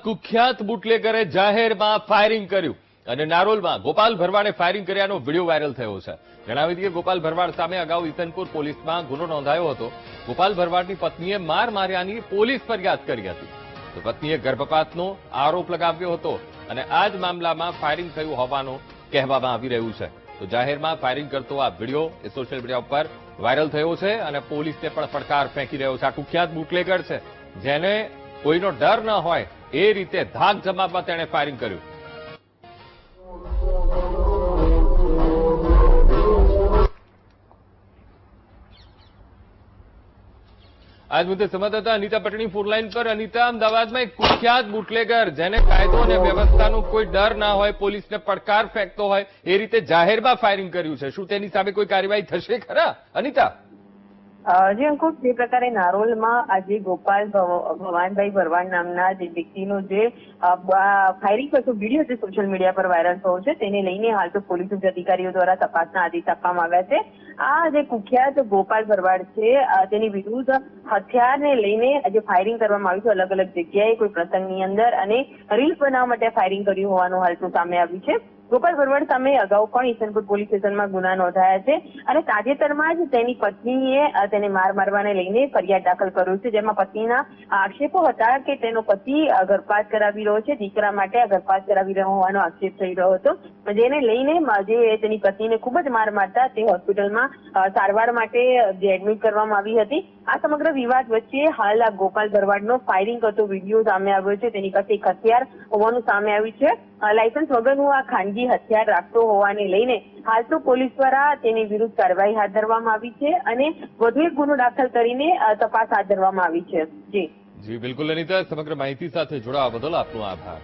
કુખ્યાત બુટલેગરે જાહેરમાં ફાયરિંગ કર્યું અને નારોલમાં ગોપાલ ભરવાડે ફાયરિંગ કર્યાનો વિડીયો વાયરલ થયો છે। જણાવી દઈએ, ગોપાલ ભરવાડ સામે અગાઉ ઈસનપુર પોલીસમાં ગુનો નોંધાયો હતો। ગોપાલ ભરવાડની પત્નીએ માર માર્યાની પોલીસ ફરિયાદ કરી હતી, તો પત્નીએ ગર્ભપાતનો આરોપ લગાવ્યો હતો અને આ જ મામલામાં ફાયરિંગ થયું હોવાનું કહેવામાં આવી રહ્યું છે। તો જાહેરમાં ફાયરિંગ કરતો આ વિડીયો સોશિયલ મીડિયા ઉપર વાયરલ થયો છે અને પોલીસને પણ પડકાર ફેંકી રહ્યો છે। આ કુખ્યાત બુટલેગર છે, જેને કોઈનો ડર ન હોય એ રીતે ધાક જમાવવા તેણે ફાયરિંગ કર્યું। આજ મુદ્દે સંવાદદાતા અનિતા પટણી ફોનલાઈન પર। અનિતા, અમદાવાદમાં એક કુખ્યાત બુટલેગર જેને કાયદો અને વ્યવસ્થાનો કોઈ ડર ના હોય, પોલીસને પડકાર ફેંકતો હોય, એ રીતે જાહેરમાં ફાયરિંગ કર્યું છે। શું તેની સામે કોઈ કાર્યવાહી થશે ખરા, અનિતા? જી અંકુશ, જે પ્રકારે નારોલમાં આજે ગોપાલ ભવાનભાઈ ભરવાડ નામના જે વ્યક્તિનો જે ફાયરિંગ કરતો વિડીયો જે સોશિયલ મીડિયા પર વાયરલ થયો છે, તેને લઈને હાલ તો પોલીસ ઉચ્ચ અધિકારીઓ દ્વારા તપાસના આદેશ આપવામાં આવ્યા છે। આ જે કુખ્યાત ગોપાલ ભરવાડ છે, તેની વિરુદ્ધ હથિયારને લઈને જે ફાયરિંગ કરવામાં આવ્યું છે અલગ અલગ જગ્યાએ, કોઈ પ્રસંગની અંદર, અને રીલ્સ બનાવવા માટે ફાયરિંગ કર્યું હોવાનું હાલ તો સામે આવ્યું છે। ગોપાલ ભરવાડ સામે અગાઉ પણ ઈસનપુર પોલીસ સ્ટેશનમાં ગુના નોંધાયા છે અને તાજેતરમાં જ તેની પત્નીએ તેને માર મારવાને લઈને ફરિયાદ દાખલ કર્યો છે, જેમાં પત્નીના આક્ષેપો હતા કે તેનો પતિ ગર્ભપાત કરાવી રહ્યો છે, દીકરા માટે ગર્ભપાત કરાવી રહ્યો હોવાનો આક્ષેપ થઈ રહ્યો હતો, જેને લઈને જે તેની પત્નીને ખૂબ જ માર મારતા તે હોસ્પિટલમાં સારવાર માટે એડમિટ કરવામાં આવી હતી। આ સમગ્ર વિવાદ વચ્ચે હાલ આ ગોપાલ ભરવાડનો ફાયરિંગ કરતો વિડીયો સામે આવ્યો છે। તેની પાસે એક હથિયાર હોવાનું સામે આવ્યું છે। લાયસન્સ વગરનું આ ખાનગી હથિયાર રાખતો હોવાને લઈને હાલ તો પોલીસ દ્વારા તેની વિરુદ્ધ કાર્યવાહી હાથ ધરવામાં આવી છે અને વધુ એક ગુનો દાખલ કરીને તપાસ હાથ ધરવામાં આવી છે। જી બિલકુલ અનિતા, સમગ્ર માહિતી સાથે જોડાવા બદલ આપનો આભાર।